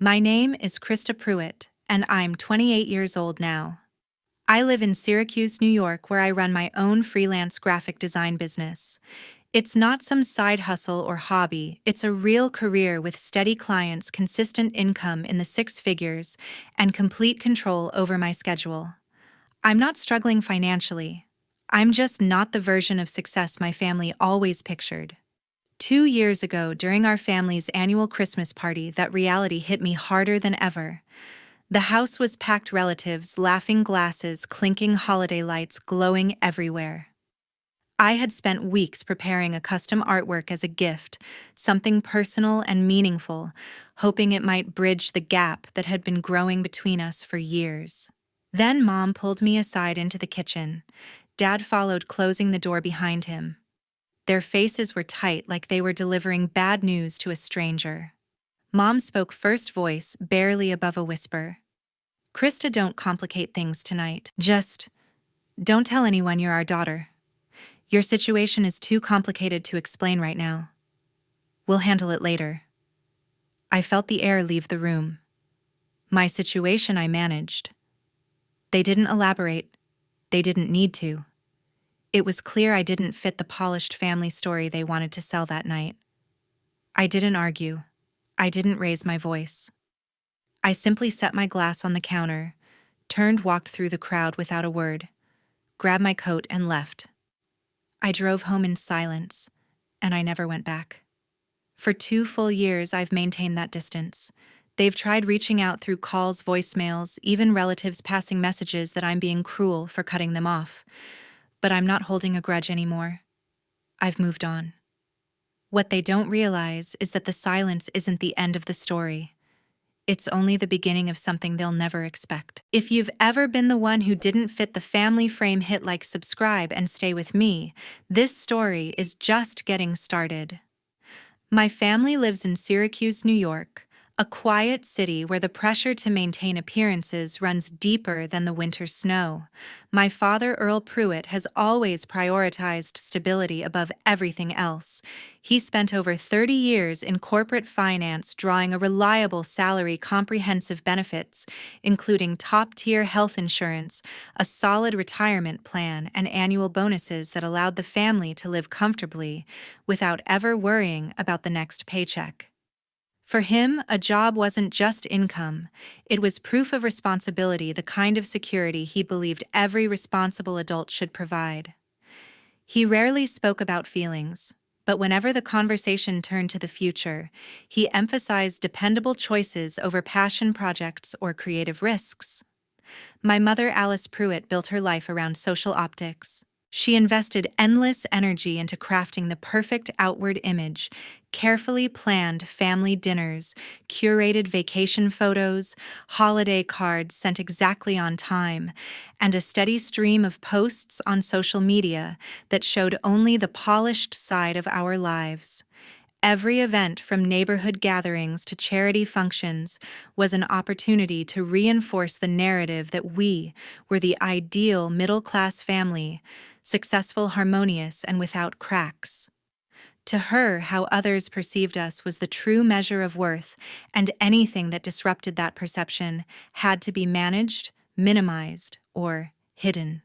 My name is Krista Pruitt, and I'm 28 years old now. I live in Syracuse, New York, where I run my own freelance graphic design business. It's not some side hustle or hobby, it's a real career with steady clients, consistent income in the six figures, and complete control over my schedule. I'm not struggling financially. I'm just not the version of success my family always pictured. 2 years ago, during our family's annual Christmas party, that reality hit me harder than ever. The house was packed, relatives, laughing glasses, clinking holiday lights glowing everywhere. I had spent weeks preparing a custom artwork as a gift, something personal and meaningful, hoping it might bridge the gap that had been growing between us for years. Then Mom pulled me aside into the kitchen. Dad followed, closing the door behind him. Their faces were tight, like they were delivering bad news to a stranger. Mom spoke first, voice barely above a whisper. "Krista, don't complicate things tonight. Just don't tell anyone you're our daughter. Your situation is too complicated to explain right now. We'll handle it later." I felt the air leave the room. My situation I managed. They didn't elaborate. They didn't need to. It was clear I didn't fit the polished family story they wanted to sell that night. I didn't argue. I didn't raise my voice. I simply set my glass on the counter, turned, walked through the crowd without a word, grabbed my coat and left. I drove home in silence, and I never went back. For 2 full years, I've maintained that distance. They've tried reaching out through calls, voicemails, even relatives passing messages that I'm being cruel for cutting them off. But I'm not holding a grudge anymore. I've moved on. What they don't realize is that the silence isn't the end of the story. It's only the beginning of something they'll never expect. If you've ever been the one who didn't fit the family frame, hit like, subscribe, and stay with me. This story is just getting started. My family lives in Syracuse, New York, a quiet city where the pressure to maintain appearances runs deeper than the winter snow. My father, Earl Pruitt, has always prioritized stability above everything else. He spent over 30 years in corporate finance, drawing a reliable salary, comprehensive benefits, including top-tier health insurance, a solid retirement plan, and annual bonuses that allowed the family to live comfortably without ever worrying about the next paycheck. For him, a job wasn't just income. It was proof of responsibility, the kind of security he believed every responsible adult should provide. He rarely spoke about feelings, but whenever the conversation turned to the future, he emphasized dependable choices over passion projects or creative risks. My mother, Alice Pruitt, built her life around social optics. She invested endless energy into crafting the perfect outward image, carefully planned family dinners, curated vacation photos, holiday cards sent exactly on time, and a steady stream of posts on social media that showed only the polished side of our lives. Every event, from neighborhood gatherings to charity functions, was an opportunity to reinforce the narrative that we were the ideal middle-class family, successful, harmonious, and without cracks. To her, how others perceived us was the true measure of worth, and anything that disrupted that perception had to be managed, minimized, or hidden.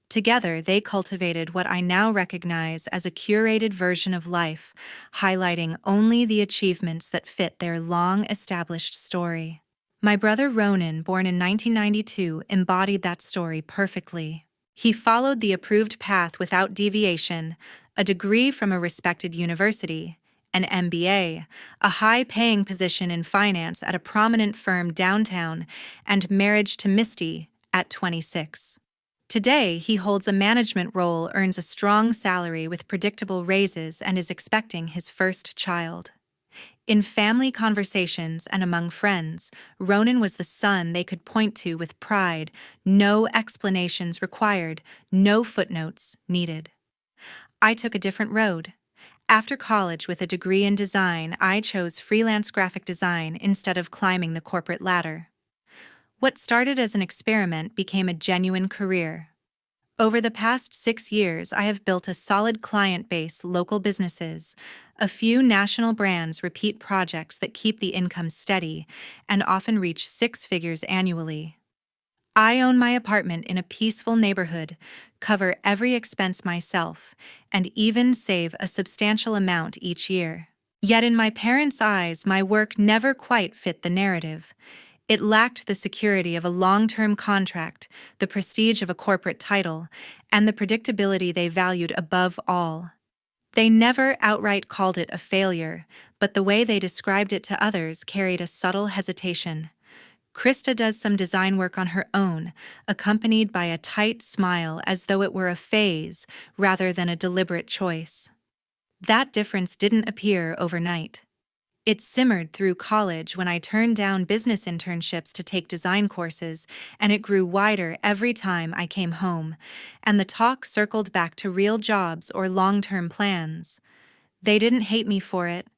Together, they cultivated what I now recognize as a curated version of life, highlighting only the achievements that fit their long-established story. My brother Ronan, born in 1992, embodied that story perfectly. He followed the approved path without deviation: a degree from a respected university, an MBA, a high-paying position in finance at a prominent firm downtown, and marriage to Misty at 26. Today, he holds a management role, earns a strong salary with predictable raises, and is expecting his first child. In family conversations and among friends, Ronan was the son they could point to with pride, no explanations required, no footnotes needed. I took a different road. After college, with a degree in design, I chose freelance graphic design instead of climbing the corporate ladder. What started as an experiment became a genuine career. Over the past 6 years, I have built a solid client base, local businesses, a few national brands, repeat projects that keep the income steady and often reach 6 figures annually. I own my apartment in a peaceful neighborhood, cover every expense myself, and even save a substantial amount each year. Yet in my parents' eyes, my work never quite fit the narrative. It lacked the security of a long-term contract, the prestige of a corporate title, and the predictability they valued above all. They never outright called it a failure, but the way they described it to others carried a subtle hesitation. Krista does some design work on her own, accompanied by a tight smile as though it were a phase rather than a deliberate choice. That difference didn't appear overnight. It simmered through college when I turned down business internships to take design courses, and it grew wider every time I came home, and the talk circled back to real jobs or long-term plans. They didn't hate me for it.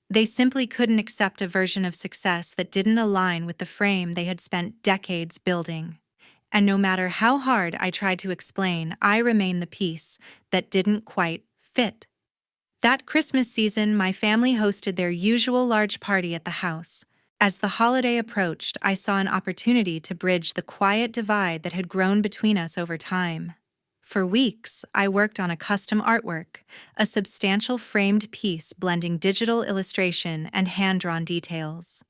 They simply couldn't accept a version of success that didn't align with the frame they had spent decades building. And no matter how hard I tried to explain, I remained the piece that didn't quite fit. That Christmas season, my family hosted their usual large party at the house. As the holiday approached, I saw an opportunity to bridge the quiet divide that had grown between us over time. For weeks, I worked on a custom artwork, a substantial framed piece blending digital illustration and hand-drawn details.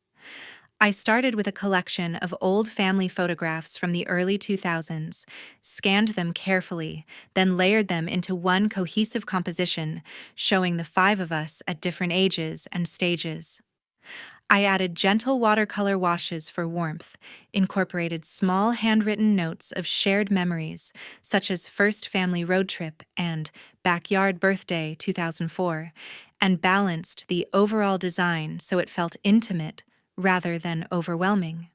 I started with a collection of old family photographs from the early 2000s, scanned them carefully, then layered them into one cohesive composition, showing the 5 of us at different ages and stages. I added gentle watercolor washes for warmth, incorporated small handwritten notes of shared memories, such as first family road trip and backyard birthday 2004, and balanced the overall design so it felt intimate rather than overwhelming.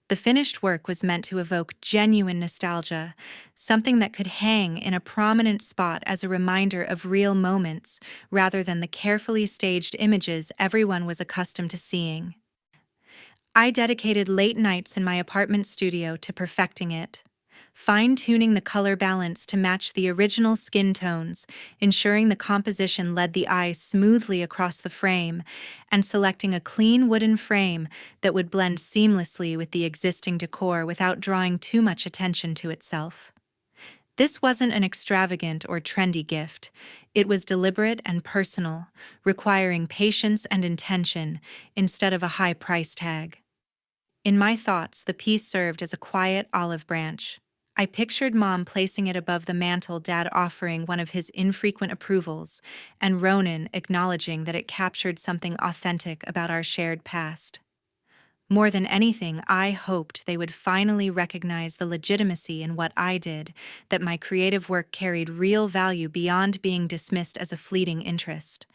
The finished work was meant to evoke genuine nostalgia, something that could hang in a prominent spot as a reminder of real moments rather than the carefully staged images everyone was accustomed to seeing. I dedicated late nights in my apartment studio to perfecting it, fine-tuning the color balance to match the original skin tones, ensuring the composition led the eye smoothly across the frame, and selecting a clean wooden frame that would blend seamlessly with the existing decor without drawing too much attention to itself. This wasn't an extravagant or trendy gift. It was deliberate and personal, requiring patience and intention instead of a high price tag. In my thoughts, the piece served as a quiet olive branch. I pictured Mom placing it above the mantel, Dad offering one of his infrequent approvals, and Ronan acknowledging that it captured something authentic about our shared past. More than anything, I hoped they would finally recognize the legitimacy in what I did, that my creative work carried real value beyond being dismissed as a fleeting interest.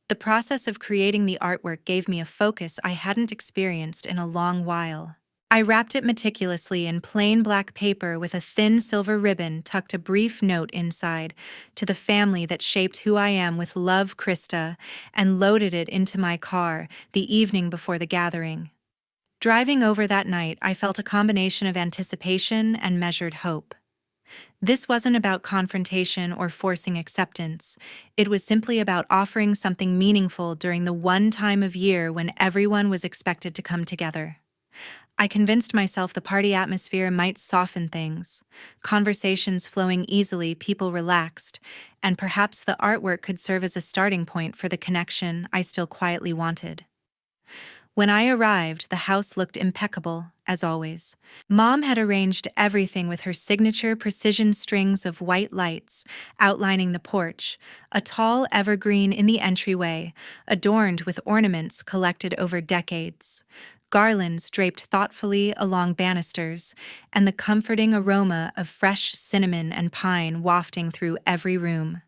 The process of creating the artwork gave me a focus I hadn't experienced in a long while. I wrapped it meticulously in plain black paper with a thin silver ribbon, tucked a brief note inside, "To the family that shaped who I am, with love, Krista," and loaded it into my car the evening before the gathering. Driving over that night, I felt a combination of anticipation and measured hope. This wasn't about confrontation or forcing acceptance. It was simply about offering something meaningful during the one time of year when everyone was expected to come together. I convinced myself the party atmosphere might soften things, conversations flowing easily, people relaxed, and perhaps the artwork could serve as a starting point for the connection I still quietly wanted. When I arrived, the house looked impeccable, as always. Mom had arranged everything with her signature precision strings of white lights outlining the porch, a tall evergreen in the entryway, adorned with ornaments collected over decades, garlands draped thoughtfully along banisters, and the comforting aroma of fresh cinnamon and pine wafting through every room.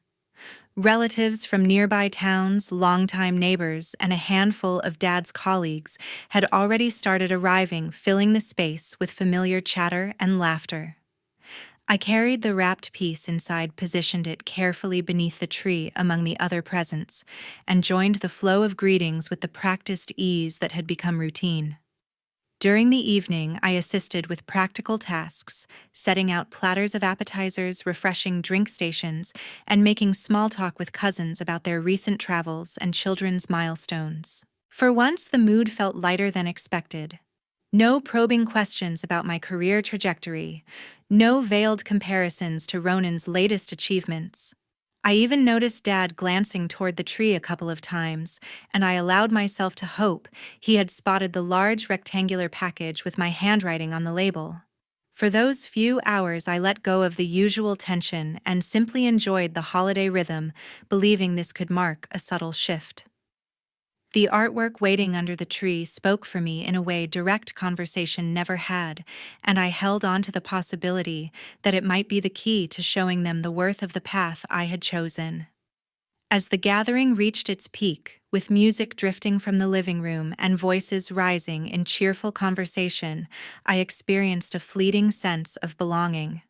Relatives from nearby towns, longtime neighbors, and a handful of Dad's colleagues had already started arriving, filling the space with familiar chatter and laughter. I carried the wrapped piece inside, positioned it carefully beneath the tree among the other presents, and joined the flow of greetings with the practiced ease that had become routine. During the evening, I assisted with practical tasks, setting out platters of appetizers, refreshing drink stations, and making small talk with cousins about their recent travels and children's milestones. For once, the mood felt lighter than expected. No probing questions about my career trajectory, no veiled comparisons to Ronan's latest achievements. I even noticed Dad glancing toward the tree a couple of times, and I allowed myself to hope he had spotted the large rectangular package with my handwriting on the label. For those few hours, I let go of the usual tension and simply enjoyed the holiday rhythm, believing this could mark a subtle shift. The artwork waiting under the tree spoke for me in a way direct conversation never had, and I held on to the possibility that it might be the key to showing them the worth of the path I had chosen. As the gathering reached its peak, with music drifting from the living room and voices rising in cheerful conversation, I experienced a fleeting sense of belonging.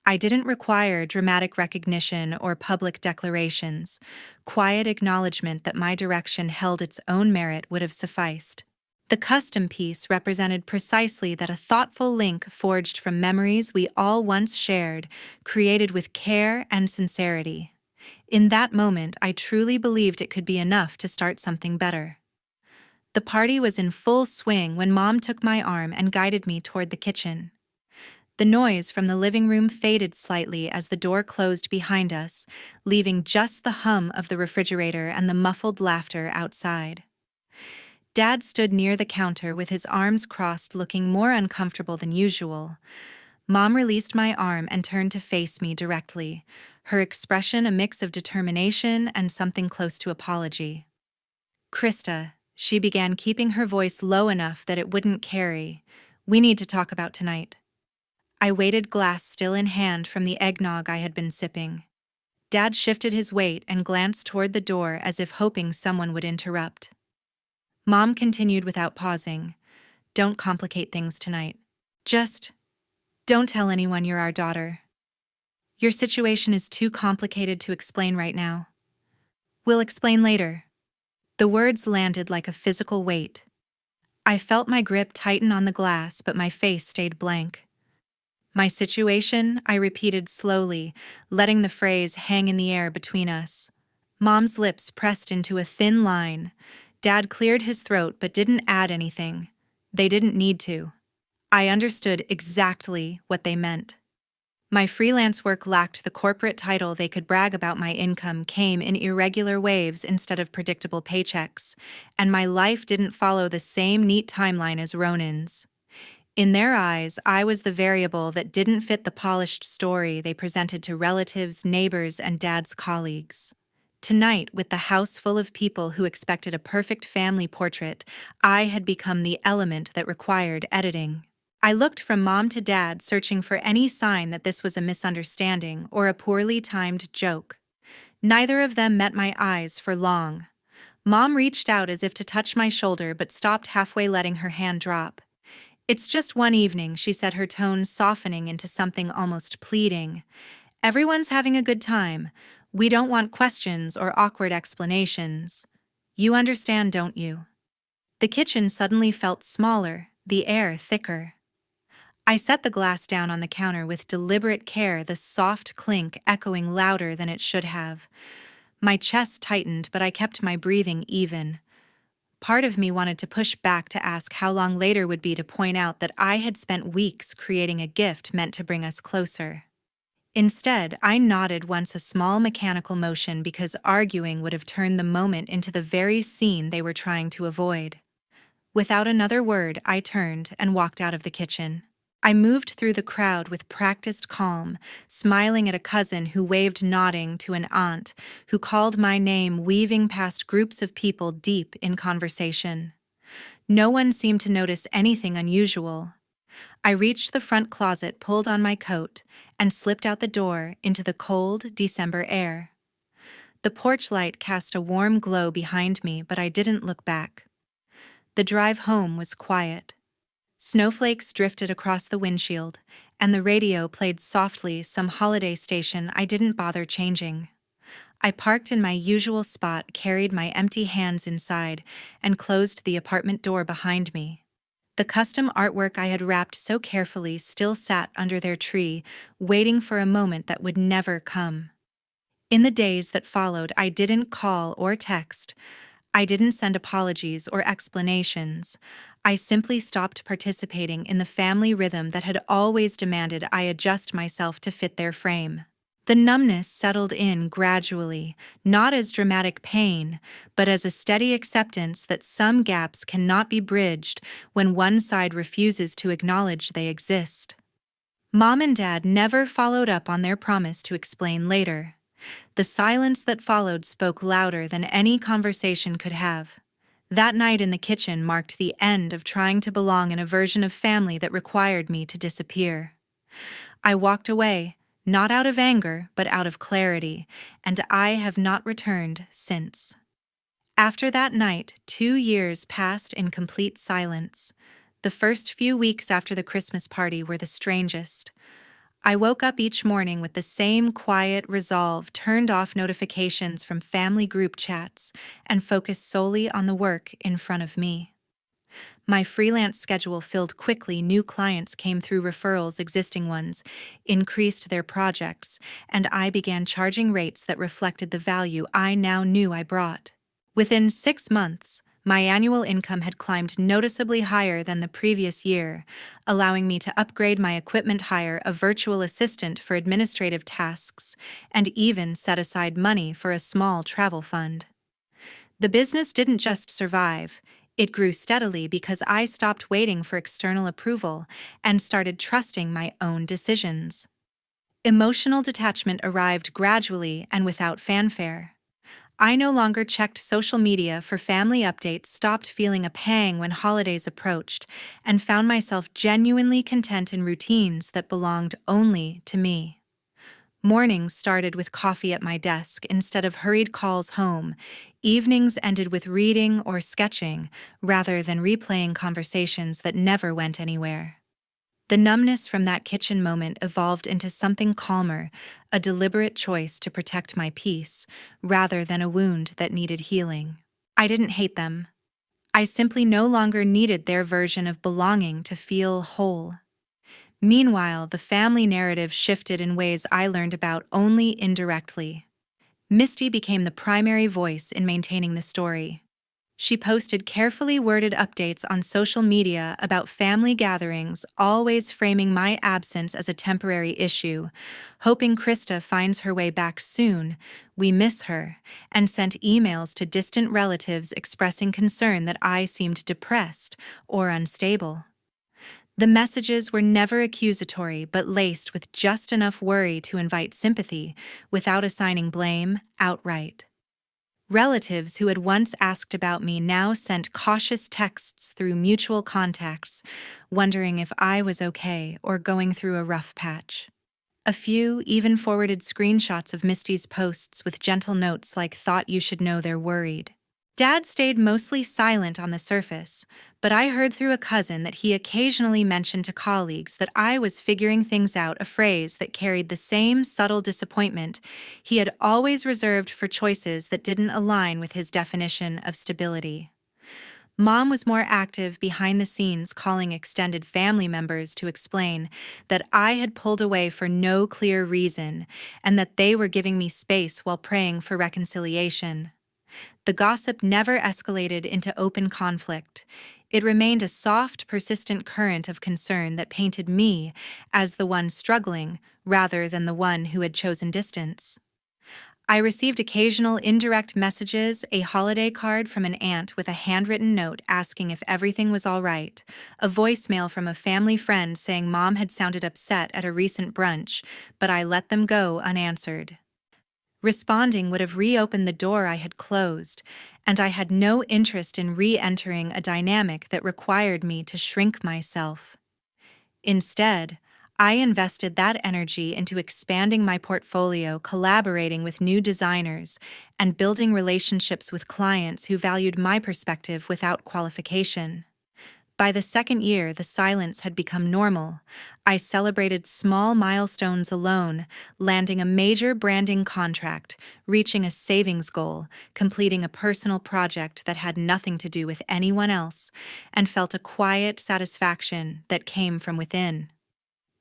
I didn't require dramatic recognition or public declarations. Quiet acknowledgement that my direction held its own merit would have sufficed. The custom piece represented precisely that, a thoughtful link forged from memories we all once shared, created with care and sincerity. In that moment, I truly believed it could be enough to start something better. The party was in full swing when Mom took my arm and guided me toward the kitchen. The noise from the living room faded slightly as the door closed behind us, leaving just the hum of the refrigerator and the muffled laughter outside. Dad stood near the counter with his arms crossed, looking more uncomfortable than usual. Mom released my arm and turned to face me directly, her expression a mix of determination and something close to apology. "Krista," she began, keeping her voice low enough that it wouldn't carry, "we need to talk about tonight." I waited, glass still in hand from the eggnog I had been sipping. Dad shifted his weight and glanced toward the door as if hoping someone would interrupt. Mom continued without pausing, "Don't complicate things tonight. Just don't tell anyone you're our daughter. Your situation is too complicated to explain right now. We'll explain later." The words landed like a physical weight. I felt my grip tighten on the glass, but my face stayed blank. "My situation," I repeated slowly, letting the phrase hang in the air between us. Mom's lips pressed into a thin line. Dad cleared his throat but didn't add anything. They didn't need to. I understood exactly what they meant. My freelance work lacked the corporate title they could brag about. My income came in irregular waves instead of predictable paychecks, and my life didn't follow the same neat timeline as Ronan's. In their eyes, I was the variable that didn't fit the polished story they presented to relatives, neighbors, and Dad's colleagues. Tonight, with the house full of people who expected a perfect family portrait, I had become the element that required editing. I looked from Mom to Dad, searching for any sign that this was a misunderstanding or a poorly timed joke. Neither of them met my eyes for long. Mom reached out as if to touch my shoulder but stopped halfway, letting her hand drop. "It's just one evening," she said, her tone softening into something almost pleading. "Everyone's having a good time. We don't want questions or awkward explanations. You understand, don't you?" The kitchen suddenly felt smaller, the air thicker. I set the glass down on the counter with deliberate care, the soft clink echoing louder than it should have. My chest tightened, but I kept my breathing even. Part of me wanted to push back, to ask how long later would be, to point out that I had spent weeks creating a gift meant to bring us closer. Instead, I nodded once, a small mechanical motion, because arguing would have turned the moment into the very scene they were trying to avoid. Without another word, I turned and walked out of the kitchen. I moved through the crowd with practiced calm, smiling at a cousin who waved, nodding to an aunt who called my name, weaving past groups of people deep in conversation. No one seemed to notice anything unusual. I reached the front closet, pulled on my coat, and slipped out the door into the cold December air. The porch light cast a warm glow behind me, but I didn't look back. The drive home was quiet. Snowflakes drifted across the windshield, and the radio played softly some holiday station I didn't bother changing. I parked in my usual spot, carried my empty hands inside, and closed the apartment door behind me. The custom artwork I had wrapped so carefully still sat under their tree, waiting for a moment that would never come. In the days that followed, I didn't call or text. I didn't send apologies or explanations. I simply stopped participating in the family rhythm that had always demanded I adjust myself to fit their frame. The numbness settled in gradually, not as dramatic pain, but as a steady acceptance that some gaps cannot be bridged when one side refuses to acknowledge they exist. Mom and Dad never followed up on their promise to explain later. The silence that followed spoke louder than any conversation could have. That night in the kitchen marked the end of trying to belong in a version of family that required me to disappear. I walked away, not out of anger, but out of clarity, and I have not returned since. After that night, 2 years passed in complete silence. The first few weeks after the Christmas party were the strangest. I woke up each morning with the same quiet resolve, turned off notifications from family group chats, and focused solely on the work in front of me. My freelance schedule filled quickly. New clients came through referrals, existing ones increased their projects, and I began charging rates that reflected the value I now knew I brought. Within 6 months, my annual income had climbed noticeably higher than the previous year, allowing me to upgrade my equipment, hire a virtual assistant for administrative tasks, and even set aside money for a small travel fund. The business didn't just survive, it grew steadily because I stopped waiting for external approval and started trusting my own decisions. Emotional detachment arrived gradually and without fanfare. I no longer checked social media for family updates, stopped feeling a pang when holidays approached, and found myself genuinely content in routines that belonged only to me. Mornings started with coffee at my desk instead of hurried calls home. Evenings ended with reading or sketching, rather than replaying conversations that never went anywhere. The numbness from that kitchen moment evolved into something calmer, a deliberate choice to protect my peace, rather than a wound that needed healing. I didn't hate them. I simply no longer needed their version of belonging to feel whole. Meanwhile, the family narrative shifted in ways I learned about only indirectly. Misty became the primary voice in maintaining the story. She posted carefully worded updates on social media about family gatherings, always framing my absence as a temporary issue, hoping Krista finds her way back soon, we miss her, and sent emails to distant relatives expressing concern that I seemed depressed or unstable. The messages were never accusatory but laced with just enough worry to invite sympathy without assigning blame outright. Relatives who had once asked about me now sent cautious texts through mutual contacts, wondering if I was okay or going through a rough patch. A few even forwarded screenshots of Misty's posts with gentle notes like "thought you should know they're worried." Dad stayed mostly silent on the surface, but I heard through a cousin that he occasionally mentioned to colleagues that I was figuring things out, a phrase that carried the same subtle disappointment he had always reserved for choices that didn't align with his definition of stability. Mom was more active behind the scenes, calling extended family members to explain that I had pulled away for no clear reason and that they were giving me space while praying for reconciliation. The gossip never escalated into open conflict. It remained a soft, persistent current of concern that painted me as the one struggling rather than the one who had chosen distance. I received occasional indirect messages, a holiday card from an aunt with a handwritten note asking if everything was all right, a voicemail from a family friend saying Mom had sounded upset at a recent brunch, but I let them go unanswered. Responding would have reopened the door I had closed, and I had no interest in re-entering a dynamic that required me to shrink myself. Instead, I invested that energy into expanding my portfolio, collaborating with new designers, and building relationships with clients who valued my perspective without qualification. By the second year, the silence had become normal. I celebrated small milestones alone, landing a major branding contract, reaching a savings goal, completing a personal project that had nothing to do with anyone else, and felt a quiet satisfaction that came from within.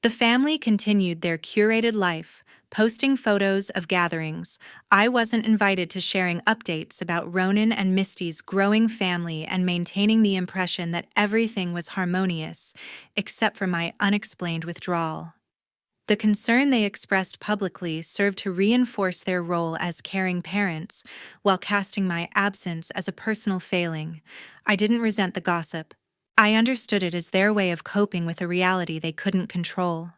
The family continued their curated life, posting photos of gatherings. I wasn't invited to sharing updates about Ronan and Misty's growing family and maintaining the impression that everything was harmonious, except for my unexplained withdrawal. The concern they expressed publicly served to reinforce their role as caring parents, while casting my absence as a personal failing. I didn't resent the gossip. I understood it as their way of coping with a reality they couldn't control.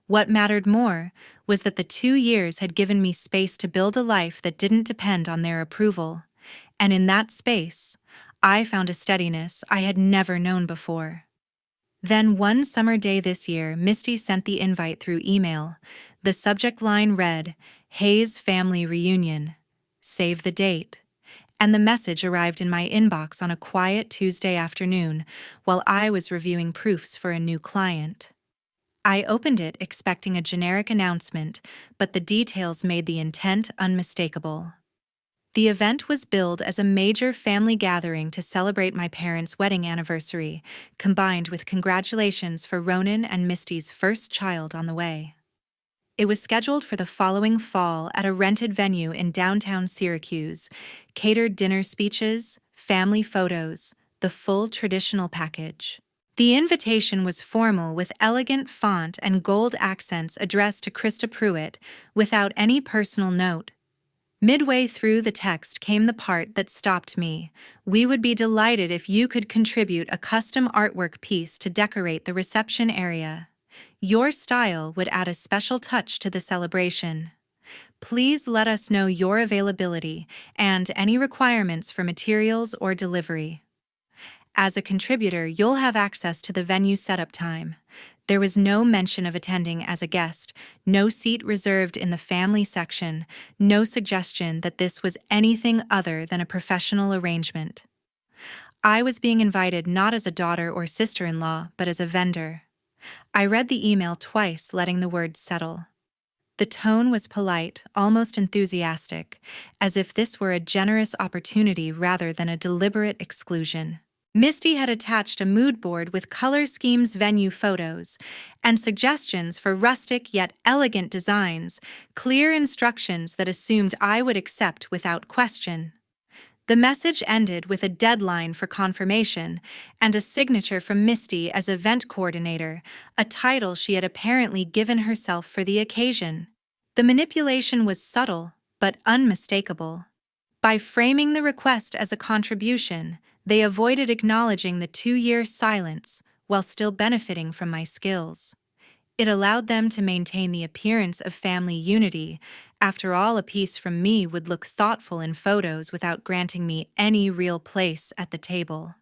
What mattered more was that the 2 years had given me space to build a life that didn't depend on their approval. And in that space, I found a steadiness I had never known before. Then one summer day this year, Misty sent the invite through email. The subject line read, "Hayes Family Reunion. Save the date." And the message arrived in my inbox on a quiet Tuesday afternoon while I was reviewing proofs for a new client. I opened it expecting a generic announcement, but the details made the intent unmistakable. The event was billed as a major family gathering to celebrate my parents' wedding anniversary, combined with congratulations for Ronan and Misty's first child on the way. It was scheduled for the following fall at a rented venue in downtown Syracuse, catered dinner speeches, family photos, the full traditional package. The invitation was formal with elegant font and gold accents addressed to Krista Pruitt, without any personal note. Midway through the text came the part that stopped me. "We would be delighted if you could contribute a custom artwork piece to decorate the reception area. Your style would add a special touch to the celebration. Please let us know your availability and any requirements for materials or delivery. As a contributor, you'll have access to the venue setup time." There was no mention of attending as a guest, no seat reserved in the family section, no suggestion that this was anything other than a professional arrangement. I was being invited not as a daughter or sister-in-law, but as a vendor. I read the email twice, letting the words settle. The tone was polite, almost enthusiastic, as if this were a generous opportunity rather than a deliberate exclusion. Misty had attached a mood board with color schemes, venue photos, and suggestions for rustic yet elegant designs, clear instructions that assumed I would accept without question. The message ended with a deadline for confirmation and a signature from Misty as event coordinator, a title she had apparently given herself for the occasion. The manipulation was subtle, but unmistakable. By framing the request as a contribution, they avoided acknowledging the 2-year silence while still benefiting from my skills. It allowed them to maintain the appearance of family unity. After all, a piece from me would look thoughtful in photos without granting me any real place at the table.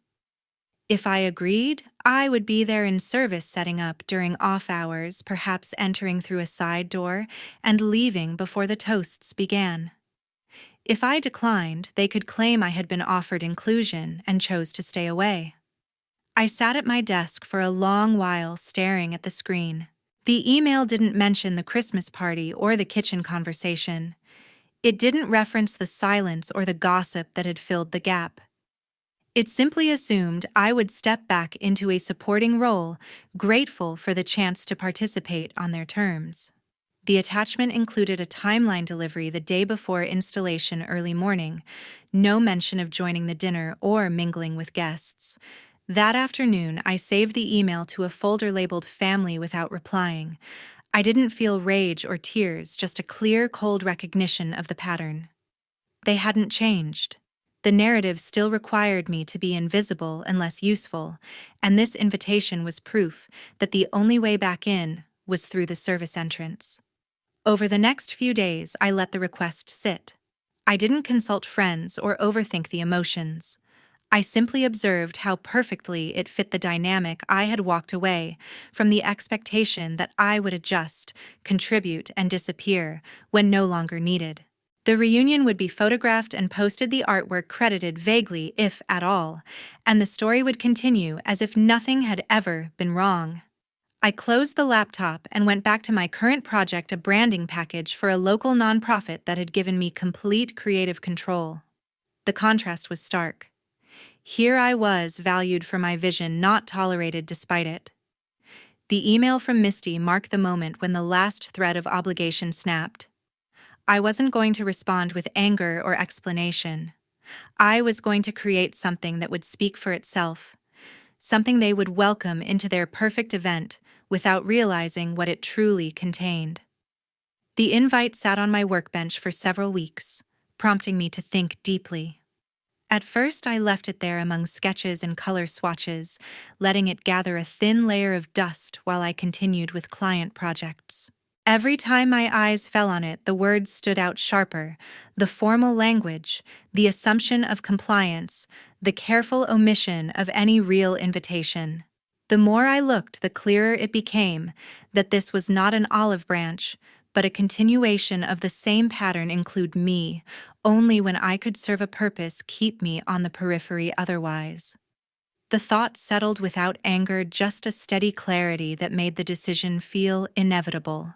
If I agreed, I would be there in service, setting up during off hours, perhaps entering through a side door and leaving before the toasts began. If I declined, they could claim I had been offered inclusion and chose to stay away. I sat at my desk for a long while, staring at the screen. The email didn't mention the Christmas party or the kitchen conversation. It didn't reference the silence or the gossip that had filled the gap. It simply assumed I would step back into a supporting role, grateful for the chance to participate on their terms. The attachment included a timeline delivery the day before installation early morning, no mention of joining the dinner or mingling with guests. That afternoon, I saved the email to a folder labeled family without replying. I didn't feel rage or tears, just a clear, cold recognition of the pattern. They hadn't changed. The narrative still required me to be invisible unless useful, and this invitation was proof that the only way back in was through the service entrance. Over the next few days, I let the request sit. I didn't consult friends or overthink the emotions. I simply observed how perfectly it fit the dynamic. I had walked away from the expectation that I would adjust, contribute, and disappear when no longer needed. The reunion would be photographed and posted, the artwork credited vaguely, if at all, and the story would continue as if nothing had ever been wrong. I closed the laptop and went back to my current project, a branding package for a local nonprofit that had given me complete creative control. The contrast was stark. Here I was, valued for my vision, not tolerated despite it. The email from Misty marked the moment when the last thread of obligation snapped. I wasn't going to respond with anger or explanation. I was going to create something that would speak for itself, something they would welcome into their perfect event without realizing what it truly contained. The invite sat on my workbench for several weeks, prompting me to think deeply. At first, I left it there among sketches and color swatches, letting it gather a thin layer of dust while I continued with client projects. Every time my eyes fell on it, the words stood out sharper: the formal language, the assumption of compliance, the careful omission of any real invitation. The more I looked, the clearer it became that this was not an olive branch, but a continuation of the same pattern: include me, only when I could serve a purpose, keep me on the periphery otherwise. The thought settled without anger, just a steady clarity that made the decision feel inevitable.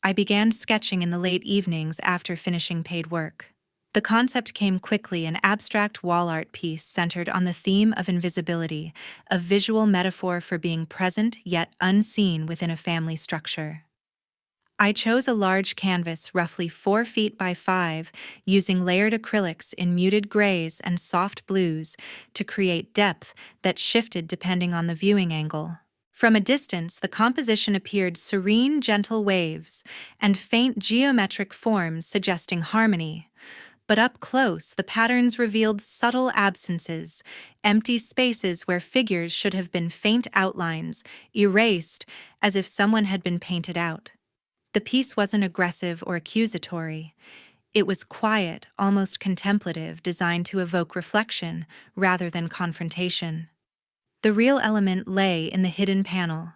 I began sketching in the late evenings after finishing paid work. The concept came quickly: an abstract wall art piece centered on the theme of invisibility, a visual metaphor for being present yet unseen within a family structure. I chose a large canvas, roughly 4 feet by 5, using layered acrylics in muted grays and soft blues to create depth that shifted depending on the viewing angle. From a distance, the composition appeared serene, gentle waves and faint geometric forms suggesting harmony. But up close, the patterns revealed subtle absences, empty spaces where figures should have been faint outlines, erased as if someone had been painted out. The piece wasn't aggressive or accusatory. It was quiet, almost contemplative, designed to evoke reflection rather than confrontation. The real element lay in the hidden panel.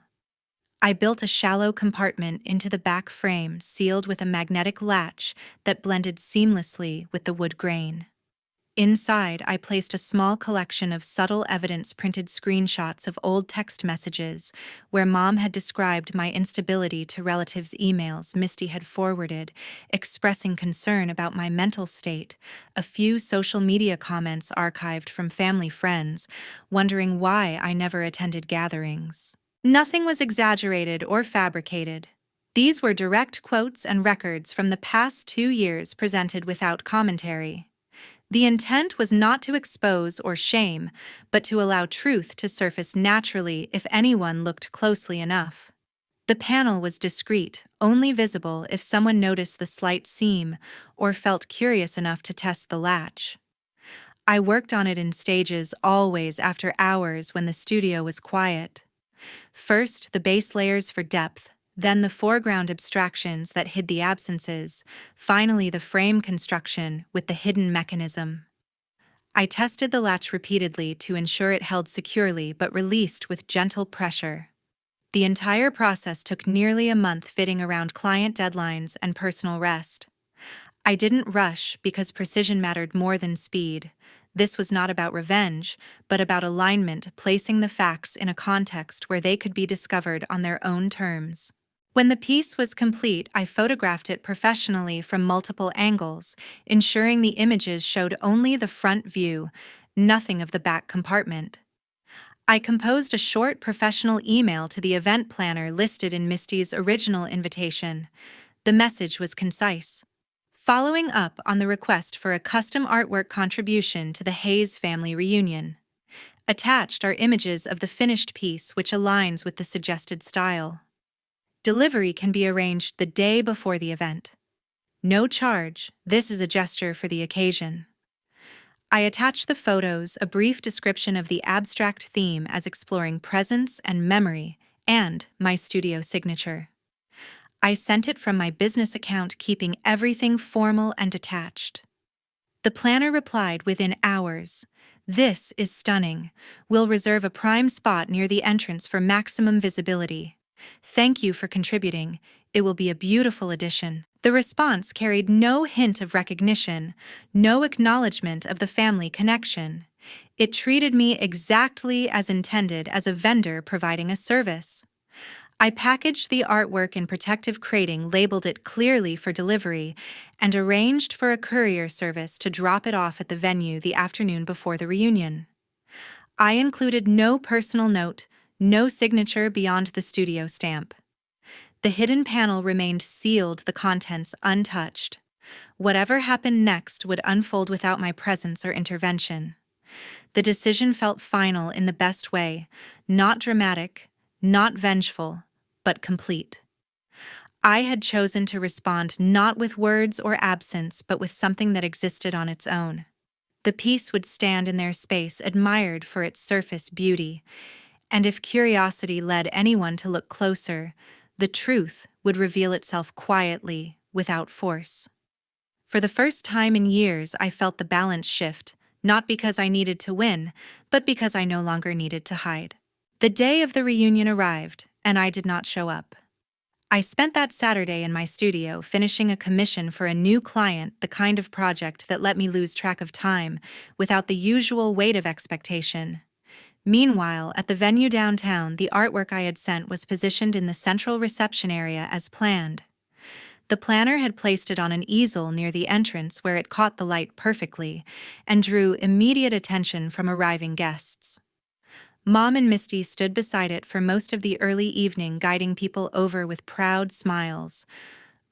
I built a shallow compartment into the back frame, sealed with a magnetic latch that blended seamlessly with the wood grain. Inside, I placed a small collection of subtle evidence-printed screenshots of old text messages where Mom had described my instability to relatives' emails Misty had forwarded, expressing concern about my mental state, a few social media comments archived from family friends, wondering why I never attended gatherings. Nothing was exaggerated or fabricated. These were direct quotes and records from the past 2 years presented without commentary. The intent was not to expose or shame, but to allow truth to surface naturally if anyone looked closely enough. The panel was discreet, only visible if someone noticed the slight seam or felt curious enough to test the latch. I worked on it in stages, always after hours when the studio was quiet. First, the base layers for depth, then the foreground abstractions that hid the absences, finally the frame construction with the hidden mechanism. I tested the latch repeatedly to ensure it held securely but released with gentle pressure. The entire process took nearly a month, fitting around client deadlines and personal rest. I didn't rush because precision mattered more than speed. This was not about revenge, but about alignment, placing the facts in a context where they could be discovered on their own terms. When the piece was complete, I photographed it professionally from multiple angles, ensuring the images showed only the front view, nothing of the back compartment. I composed a short professional email to the event planner listed in Misty's original invitation. The message was concise. Following up on the request for a custom artwork contribution to the Hayes family reunion. Attached are images of the finished piece, which aligns with the suggested style. Delivery can be arranged the day before the event. No charge, this is a gesture for the occasion. I attach the photos, a brief description of the abstract theme as exploring presence and memory, and my studio signature. I sent it from my business account, keeping everything formal and detached. The planner replied within hours. "This is stunning. We'll reserve a prime spot near the entrance for maximum visibility. Thank you for contributing. It will be a beautiful addition." The response carried no hint of recognition, no acknowledgement of the family connection. It treated me exactly as intended as a vendor providing a service. I packaged the artwork in protective crating, labeled it clearly for delivery, and arranged for a courier service to drop it off at the venue the afternoon before the reunion. I included no personal note, no signature beyond the studio stamp. The hidden panel remained sealed, the contents untouched. Whatever happened next would unfold without my presence or intervention. The decision felt final in the best way, not dramatic, not vengeful, but complete. I had chosen to respond not with words or absence, but with something that existed on its own. The piece would stand in their space, admired for its surface beauty, and if curiosity led anyone to look closer, the truth would reveal itself quietly, without force. For the first time in years, I felt the balance shift, not because I needed to win, but because I no longer needed to hide. The day of the reunion arrived, and I did not show up. I spent that Saturday in my studio finishing a commission for a new client, the kind of project that let me lose track of time without the usual weight of expectation. Meanwhile, at the venue downtown, the artwork I had sent was positioned in the central reception area as planned. The planner had placed it on an easel near the entrance where it caught the light perfectly and drew immediate attention from arriving guests. Mom and Misty stood beside it for most of the early evening, guiding people over with proud smiles.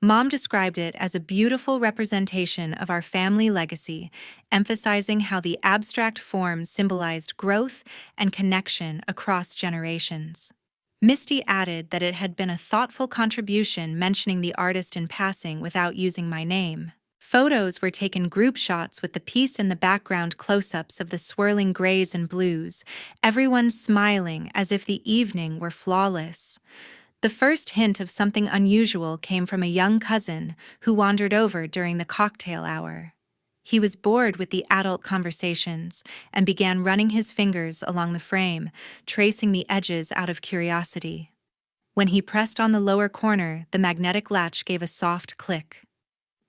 Mom described it as a beautiful representation of our family legacy, emphasizing how the abstract form symbolized growth and connection across generations. Misty added that it had been a thoughtful contribution, mentioning the artist in passing without using my name. Photos were taken, group shots with the piece in the background, close-ups of the swirling grays and blues, everyone smiling as if the evening were flawless. The first hint of something unusual came from a young cousin who wandered over during the cocktail hour. He was bored with the adult conversations and began running his fingers along the frame, tracing the edges out of curiosity. When he pressed on the lower corner, the magnetic latch gave a soft click.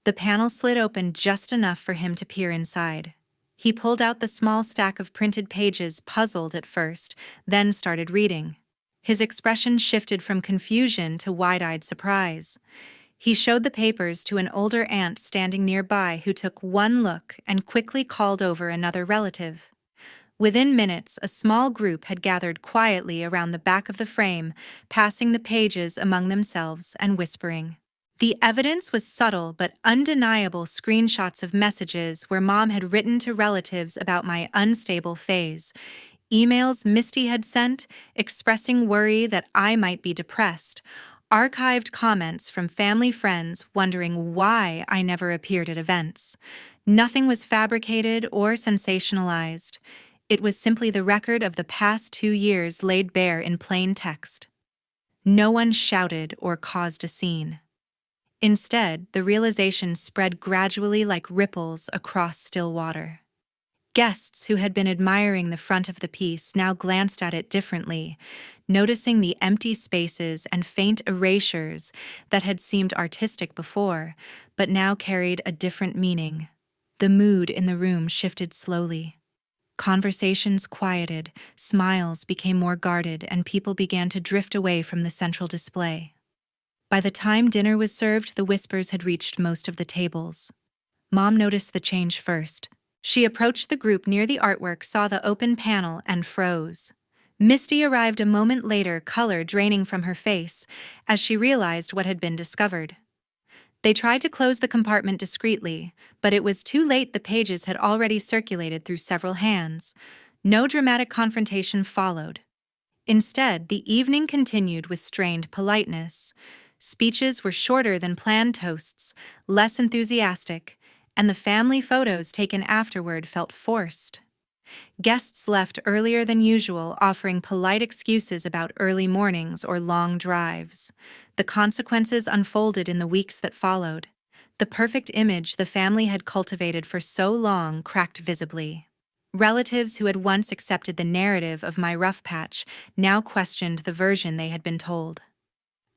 The panel slid open just enough for him to peer inside. He pulled out the small stack of printed pages, puzzled at first, then started reading. His expression shifted from confusion to wide-eyed surprise. He showed the papers to an older aunt standing nearby, who took one look and quickly called over another relative. Within minutes, a small group had gathered quietly around the back of the frame, passing the pages among themselves and whispering. The evidence was subtle but undeniable: screenshots of messages where Mom had written to relatives about my unstable phase, emails Misty had sent expressing worry that I might be depressed, archived comments from family friends wondering why I never appeared at events. Nothing was fabricated or sensationalized. It was simply the record of the past 2 years laid bare in plain text. No one shouted or caused a scene. Instead, the realization spread gradually like ripples across still water. Guests who had been admiring the front of the piece now glanced at it differently, noticing the empty spaces and faint erasures that had seemed artistic before, but now carried a different meaning. The mood in the room shifted slowly. Conversations quieted, smiles became more guarded, and people began to drift away from the central display. By the time dinner was served, the whispers had reached most of the tables. Mom noticed the change first. She approached the group near the artwork, saw the open panel, and froze. Misty arrived a moment later, color draining from her face, as she realized what had been discovered. They tried to close the compartment discreetly, but it was too late. The pages had already circulated through several hands. No dramatic confrontation followed. Instead, the evening continued with strained politeness. Speeches were shorter than planned toasts, less enthusiastic, and the family photos taken afterward felt forced. Guests left earlier than usual, offering polite excuses about early mornings or long drives. The consequences unfolded in the weeks that followed. The perfect image the family had cultivated for so long cracked visibly. Relatives who had once accepted the narrative of my rough patch now questioned the version they had been told.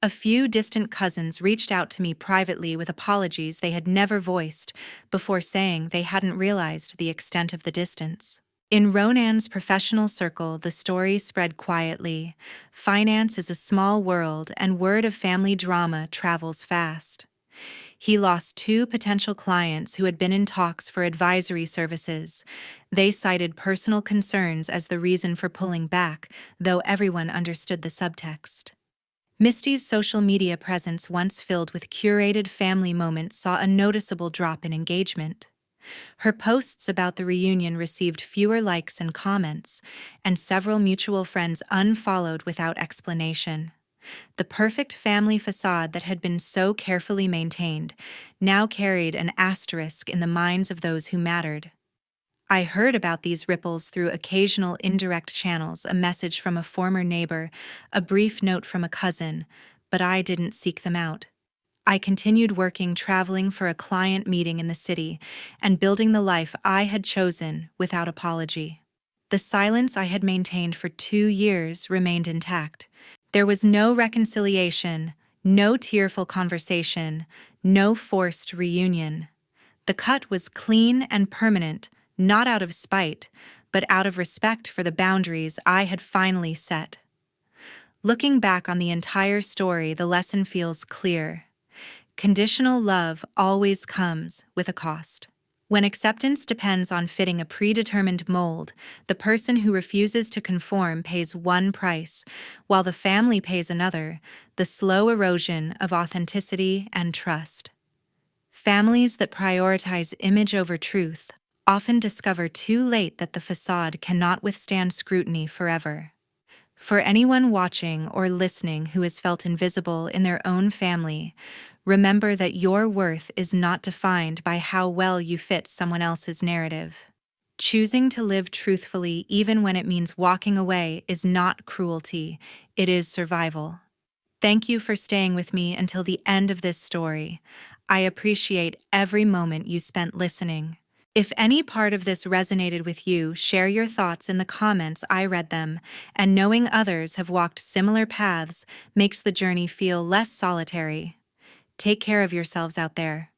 A few distant cousins reached out to me privately with apologies they had never voiced, before saying they hadn't realized the extent of the distance. In Ronan's professional circle, the story spread quietly. Finance is a small world, and word of family drama travels fast. He lost two potential clients who had been in talks for advisory services. They cited personal concerns as the reason for pulling back, though everyone understood the subtext. Misty's social media presence, once filled with curated family moments, saw a noticeable drop in engagement. Her posts about the reunion received fewer likes and comments, and several mutual friends unfollowed without explanation. The perfect family facade that had been so carefully maintained now carried an asterisk in the minds of those who mattered. I heard about these ripples through occasional indirect channels, a message from a former neighbor, a brief note from a cousin, but I didn't seek them out. I continued working, traveling for a client meeting in the city, and building the life I had chosen without apology. The silence I had maintained for 2 years remained intact. There was no reconciliation, no tearful conversation, no forced reunion. The cut was clean and permanent, not out of spite, but out of respect for the boundaries I had finally set. Looking back on the entire story, the lesson feels clear. Conditional love always comes with a cost. When acceptance depends on fitting a predetermined mold, the person who refuses to conform pays one price, while the family pays another: the slow erosion of authenticity and trust. Families that prioritize image over truth often discover too late that the facade cannot withstand scrutiny forever. For anyone watching or listening who has felt invisible in their own family, remember that your worth is not defined by how well you fit someone else's narrative. Choosing to live truthfully, even when it means walking away, is not cruelty, it is survival. Thank you for staying with me until the end of this story. I appreciate every moment you spent listening. If any part of this resonated with you, share your thoughts in the comments. I read them, and knowing others have walked similar paths makes the journey feel less solitary. Take care of yourselves out there.